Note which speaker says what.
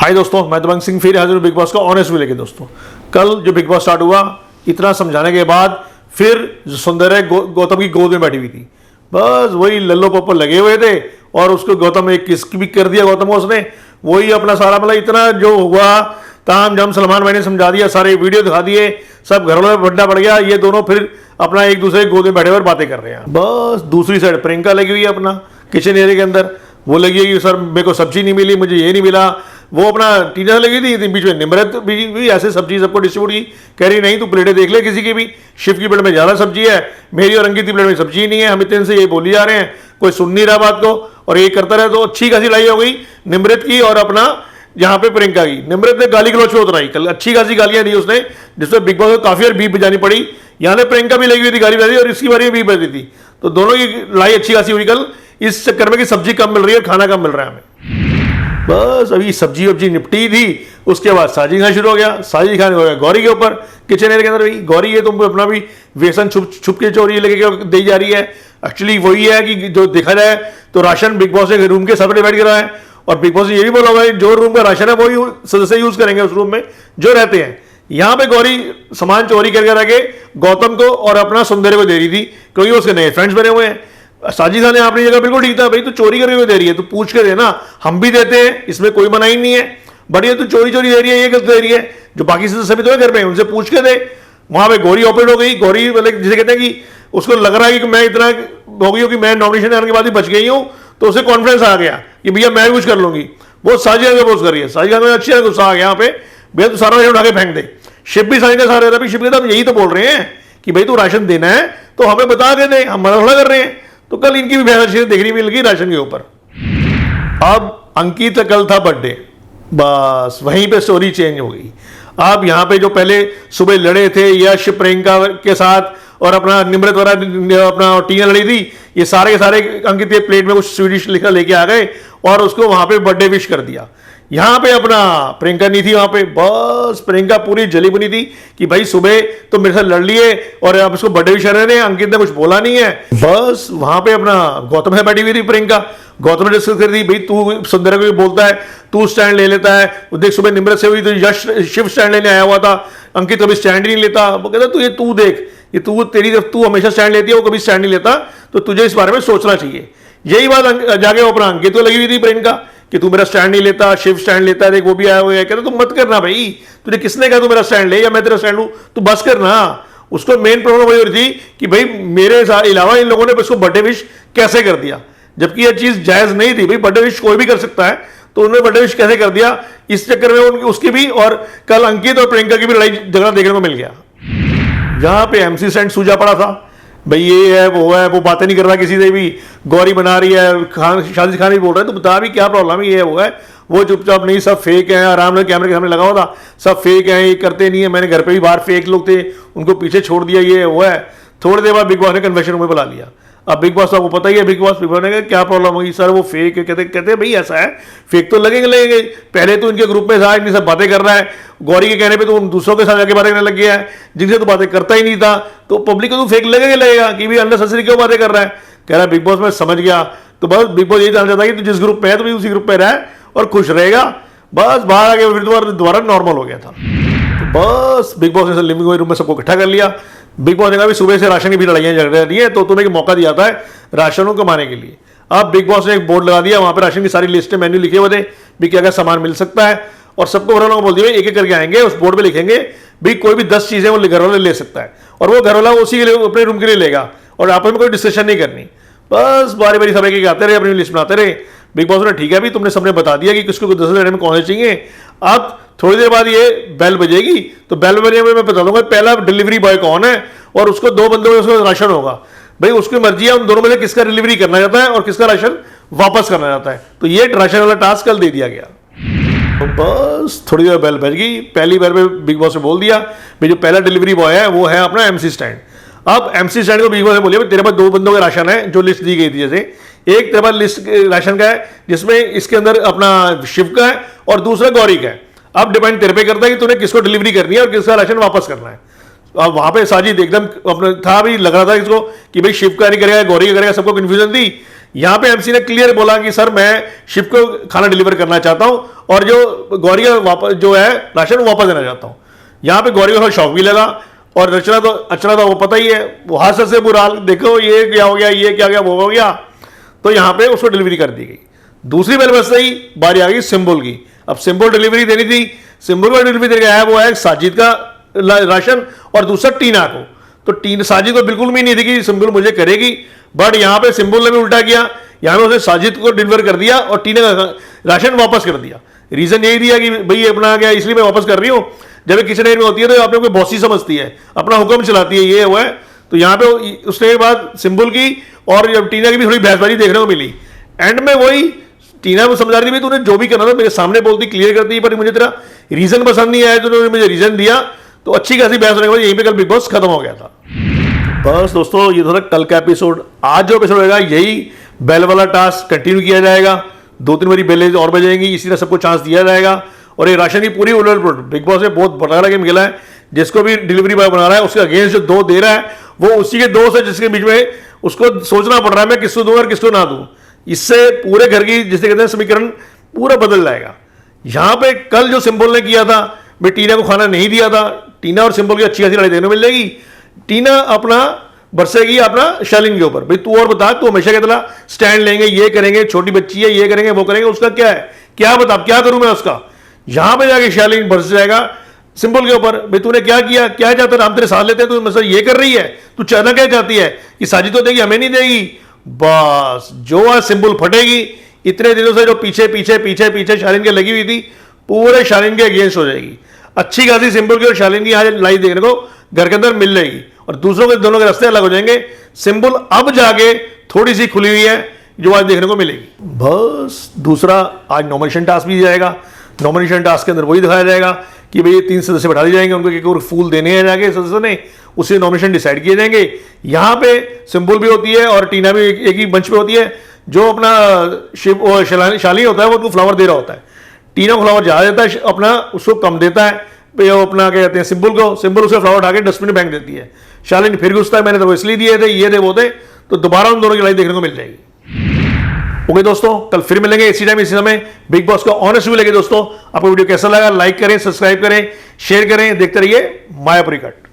Speaker 1: हाय दोस्तों, मैं दबंग सिंह फिर हाजिर हूं बिग बॉस का ऑनेस्ट वे लेके। दोस्तों, कल जो बिग बॉस स्टार्ट हुआ, इतना समझाने के बाद फिर सुंदर गौतम की गोद में बैठी हुई थी। बस वही लल्लो पप्पो लगे हुए थे और उसको गौतम एक किस भी कर दिया गौतम को उसने। वही अपना सारा मतलब इतना जो हुआ ताम जम सलमान भाई ने समझा दिया, सारे वीडियो दिखा दिए, सब घरों में बड्डा पड़ गया। ये दोनों फिर अपना एक दूसरे की गोद में बैठे हुए बातें कर रहे हैं। बस दूसरी साइड प्रियंका लगी हुई है अपना किचन एरिया के अंदर। वो लगी है कि सर मेरे को सब्जी नहीं मिली, मुझे ये नहीं मिला। वो अपना टीना लगी थी बीच में निम्रत भी ऐसे सब्जी सबको डिस्ट्रीब्यूट की, कह रही नहीं तू प्लेटें देख ले किसी की भी, शिव की प्लेट में ज़्यादा सब्जी है, मेरी और अंकित की प्लेट में सब्जी नहीं है। हम इतने से ये बोली जा रहे हैं, कोई सुन नहीं रहा बात को और ये करता रहे। तो अच्छी खासी लड़ाई हो गई निम्रत की और अपना यहाँ पे प्रियंका की। निम्रत ने गाली गलौच में उतराई कल, अच्छी खासी गालियां दी उसने, जिसमें बिग बॉस को काफी बार बीप बजानी पड़ी। यहाँ ने प्रियंका भी लगी हुई थी गाली बजाई और इसकी बारी में बीप बजी थी। तो दोनों की लड़ाई अच्छी खासी हुई कल, इस चक्कर में कि सब्जी कम मिल रही है, खाना कम मिल रहा है हमें। बस अभी सब्जी वब्जी निपटी थी, उसके बाद साजिद खान शुरू हो गया। साजिद खान हो गया गौरी के ऊपर किचन एरिया के अंदर। भाई गौरी ये तुम अपना भी वेसन छुप के चोरी लेके दी जा रही है। एक्चुअली वही है कि जो देखा जाए तो राशन बिग बॉस ने रूम के सब डिवाइड करा है और बिग बॉस ने ये भी बोला हुआ है जो रूम का राशन है वही सदस्य यूज करेंगे उस रूम में जो रहते हैं। यहाँ पे गौरी सामान चोरी करके रखे गौतम को और अपना सुंदर को दे रही थी, क्योंकि उसके नए फ्रेंड्स बने हुए हैं। साजिद खान ने अपनी जगह बिल्कुल ठीक था, भाई तू चोरी करके क्यों दे रही है, तू पूछ के देना, हम भी देते हैं, इसमें कोई मनाही नहीं है। बट ये तू चोरी दे रही है, ये गलत दे रही है। जो बाकी सदस्य भी तो है घर में, उनसे पूछ के दे। वहां पे गौरी ऑपरेट हो गई। गौरी मतलब जिसे कहते हैं कि उसको लग रहा है कि मैं इतना हो गई हूँ कि मैं नॉमिनेशन आने के बाद ही बच गई हूँ, तो उसे कॉन्फिडेंस आ गया कि भैया मैं कुछ कर लूंगी। वो साजिद खान अपोज कर रही है। साजिद खान में अच्छी तरह गुस्सा आ गया यहाँ पे, भैया तू सारा राशन उठा के फेंक दे। शिव भी साजिद का सारा रहता है। शिव कहता हम यही तो बोल रहे हैं कि भाई तू राशन देना है तो हमें बता के दे, हम मना थोड़ा कर रहे हैं। तो कल इनकी भी बहस देखनी मिल गई राशन के ऊपर। अब अंकित कल था बर्थडे, बस वहीं पे स्टोरी चेंज हो गई। अब यहाँ पे जो पहले सुबह लड़े थे यश प्रियंका के साथ और अपना निम्रत वाला अपना टीना लड़ी थी, ये सारे के सारे अंकित के प्लेट में कुछ स्वीडिश लिखा लेके आ गए और उसको वहां पे बर्थडे विश कर दिया। यहाँ पे अपना प्रियंका नहीं थी वहां पे। बस प्रियंका पूरी जली बुनी थी कि भाई सुबह तो मेरे साथ लड़ लिए और अब उसको बर्थडे विश कर रहे हैं, अंकित ने कुछ बोला नहीं है। बस वहां पे अपना गौतम से बैठी हुई थी प्रियंका। गौतम ने डिस्कस कर दी, भाई तू सुंदर को बोलता है, तू स्टैंड ले लेता है। देख सुबह निम्रत से हुई तो यश शिव स्टैंड लेने आया हुआ था, अंकित कभी स्टैंड ही नहीं लेता। वो कहता तू ये तू देख, ये तू तेरी तरफ तू हमेशा स्टैंड लेती है, वो कभी स्टैंड नहीं लेता, तो तुझे इस बारे में सोचना चाहिए। यही बात जाके अपना अंकित तो लगी हुई थी प्रियंका कि तू मेरा स्टैंड नहीं लेता, शिव स्टैंड लेता है, देख वो भी आया हुआ है। कहता तू मत करना भाई, तुझे किसने कहा तू मेरा स्टैंड ले या मैं तेरा स्टैंड लूं, तू बस करना। उसको मेन प्रॉब्लम वही हो रही थी कि भाई मेरे अलावा इन लोगों ने उसको बर्थडे विश कैसे कर दिया, जबकि यह चीज जायज नहीं थी। भाई बर्थडे विश कोई भी कर सकता है, तो उन्होंने बर्थडे विश कैसे कर दिया, इस चक्कर में उसकी भी और कल अंकित और प्रियंका की भी लड़ाई झगड़ा देखने को मिल गया। जहां पे एमसी स्टैंड सूझा पड़ा था, भाई ये है वो बातें नहीं कर रहा किसी से भी, गौरी बना रही है, शादी खान भी बोल रहा है, तो बता भी क्या प्रॉब्लम है, ये है वो है। वो चुपचाप नहीं, सब फेक है, आराम से कैमरे के सामने लगा हुआ था, सब फेक है, ये करते नहीं है। मैंने घर पे भी बाहर फेक लोग थे, उनको पीछे छोड़ दिया, ये है वो है। थोड़ी देर बाद बिग बॉस ने कन्वेंशन रूम में बुला लिया। अब बिग बॉस आपको पता ही है, बिग बॉस ने कहा क्या प्रॉब्लम होगी सर, वो फेक है। कहते भाई ऐसा है, फेक तो लगेंगे। पहले तो इनके ग्रुप में था, इतनी सब बातें कर रहा है, गौरी के कहने पे तो दूसरों के साथ जाके बातें करने लग गया है जिनसे तो बातें करता ही नहीं था। तो पब्लिक को तो फेक लगेगा कि भी अननेसेसरी क्यों बातें कर रहा है। कह रहा है बिग बॉस में समझ गया, तो बस बिग बॉस यही जानना चाहता है कि तू जिस ग्रुप में है तो भी उसी ग्रुप में रह और खुश रहेगा। बस बाहर आ गया, फिर दोबारा नॉर्मल हो गया था। तो बस बिग बॉस ने लिविंग रूम में सबको इकट्ठा कर लिया। बिग बॉस ने कहा सुबह से राशन की भी लड़ाइयां झगड़ रही है, तो तुम्हें एक मौका दिया जाता है राशन को कमाने के लिए। अब बिग बॉस ने एक बोर्ड लगा दिया, वहां पे राशन की सारी लिस्ट मेन्यू लिखे हुए थे भी क्या क्या सामान मिल सकता है, और सबको घर वालों को बोल दिया एक एक करके आएंगे, उस बोर्ड पे लिखेंगे भी कोई भी 10 चीजें वो घर वाले ले सकता है और वो घर वाला उसी के लिए अपने रूम के लिए लेगा और आपस में कोई डिस्कशन नहीं करनी। बस बारी बारी सब एक आते रहे, अपनी लिस्ट बनाते रहे। बिग बॉस ने ठीक है भी तुमने सबने बता दिया कि किसको 10 लेने में कौन से चाहिए। अब थोड़ी देर बाद ये बेल बजेगी, तो बेल बजने में मैं बता दूंगा पहला डिलीवरी बॉय कौन है और उसको 2 बंदों में उसको राशन होगा। भाई उसकी मर्जी है उन दोनों में से किसका डिलीवरी करना चाहता है और किसका राशन वापस करना चाहता है। तो ये राशन वाला टास्क कल दे दिया गया। तो बस थोड़ी देर बेल बज गई। पहली बार में बिग बॉस ने बोल दिया भाई जो पहला डिलीवरी बॉय है वो है अपना एमसी स्टैंड। अब एमसी स्टैंड को बिग बॉस ने बोलिए तेरे पास 2 बंदों का राशन है जो लिस्ट दी गई थी। जैसे एक तेरे पास लिस्ट राशन का है जिसमें इसके अंदर अपना शिव का है और दूसरा गौरी का है। अब डिपेंड तेरे पे करता है कि तूने किसको डिलीवरी करनी है और किसका राशन वापस करना है। अब वहां पे साजिद एकदम अपना था भी लग रहा था इसको कि भाई शिव का नहीं करेगा गौरी का करेगा, सबको कंफ्यूजन थी। यहाँ पे एमसी ने क्लियर बोला कि सर मैं शिप को खाना डिलीवर करना चाहता हूँ और जो गौरी का वापस जो है राशन वो वापस देना चाहता हूँ। यहाँ पे गौरी को शौक भी लगा और रचना तो अचना था, वो पता ही है, वो हादसे से बुरा हाल, देखो ये क्या हो गया, ये क्या गया, वो हो गया। तो यहाँ पे उसको डिलीवरी कर दी गई। दूसरी बेल बजते ही बारी आ गई सिंबल की। अब सिंबल डिलीवरी देनी थी, सिंबल को डिलीवरी दे गया है वो है साजिद का राशन और दूसरा टीना को। तो साजिद को बिल्कुल भी नहीं थी कि सिंबल मुझे करेगी, बट यहाँ पे सिंबल ने भी उल्टा किया, यहाँ पे उसने साजिद को डिलीवर कर दिया और टीना का राशन वापस कर दिया। रीजन यही दिया कि भाई ये अपना गया इसलिए मैं वापस कर रही हूँ। जब किचन एरिया में होती है तो अपने को बॉसी समझती है, अपना हुक्म चलाती है, ये हुआ है। तो यहाँ पे उसके बाद सिंबल की और जब टीना की भी थोड़ी बहसबाजी देखने को मिली। एंड में वही टीना को समझा रही थी तूने जो भी करना था मेरे सामने बोलती, क्लियर करती, पर मुझे तेरा रीजन पसंद नहीं आया, तो मुझे रीजन दिया। तो अच्छी खासी बहस होने के बाद यहीं पे कल बिग बॉस खत्म हो गया था। बस दोस्तों ये था कल का एपिसोड। आज जो एपिसोड होगा यही बेल वाला टास्क कंटिन्यू किया जाएगा, 2-3 बारी बेलें और बजेंगी, इसी तरह सबको चांस दिया जाएगा। और ये राशन की पूरी उलट बिग बॉस में बहुत बड़ा लगे मिला है। जिसको भी डिलीवरी बॉय बना रहा है उसके अगेंस्ट जो 2 दे रहा है वो उसी के दोस्त है, जिसके बीच में उसको सोचना पड़ रहा है मैं किसको दूं और किसको ना दूं। इससे पूरे घर की जिसे कहते हैं समीकरण पूरा बदल जाएगा। यहाँ पे कल जो सिंबल ने किया था, मैं टीना को खाना नहीं दिया था, टीना और सिंबल की अच्छी खासी लड़ाई देखने को मिल जाएगी। टीना अपना बरसेगी अपना शालीन के ऊपर, भाई तू और बता, तू हमेशा कहता स्टैंड लेंगे, ये करेंगे, छोटी बच्ची है, ये करेंगे, वो करेंगे, उसका क्या है, क्या बता, क्या करूं मैं उसका। यहां पे जाके शालीन बरस जाएगा सिंबल के ऊपर, भाई तूने क्या किया, क्या चाहता है, हम तेरे साथ लेते हैं, तू मतलब ये कर रही है, तू चाहना क्या चाहती है कि साजिद तो देगी हमें नहीं देगी। बस जो आज सिंबल फटेगी, इतने दिनों से जो पीछे पीछे पीछे पीछे शालीन के लगी हुई थी, पूरे शालीन के अगेंस्ट हो जाएगी। अच्छी खासी सिंबल की और शालीन की आज लाइव देखने को घर के अंदर मिल जाएगी और दूसरों के दोनों के रास्ते अलग हो जाएंगे। सिंबल अब जाके थोड़ी सी खुली हुई है जो आज देखने को मिलेगी। बस दूसरा आज नॉमिनेशन टास्क भी जाएगा। नॉमिनेशन टास्क के अंदर वही दिखाया जाएगा कि भाई 3 सदस्य बैठा दिए जाएंगे, उनको एक और फूल देने हैं जाके सदस्य ने, उससे नॉमिनेशन डिसाइड किए जाएंगे। यहाँ पे सिंबल भी होती है और टीना भी एक ही मंच पे होती है। जो अपना शिव शालीन होता है वो उनको फ्लावर दे रहा होता है, टीना को फ्लावर ज्यादा देता है, अपना उसको कम देता है। वो अपना क्या कहते हैं सिंबल को, सिंबल उसका फ्लावर उठा के डस्टबिन में फेंक देती है। शालीन फिर घुसता है, मैंने तो इसलिए दिए थे, ये थे वो थे, तो दोबारा उन दोनों की लड़ाई देखने को मिल जाएगी। ओके दोस्तों, कल फिर मिलेंगे इसी टाइम इसी समय बिग बॉस का ऑनेस्ट व्यू लेके। दोस्तों आपको वीडियो कैसा लगा, लाइक करें, सब्सक्राइब करें, शेयर करें, देखते रहिए मायापुरी कट।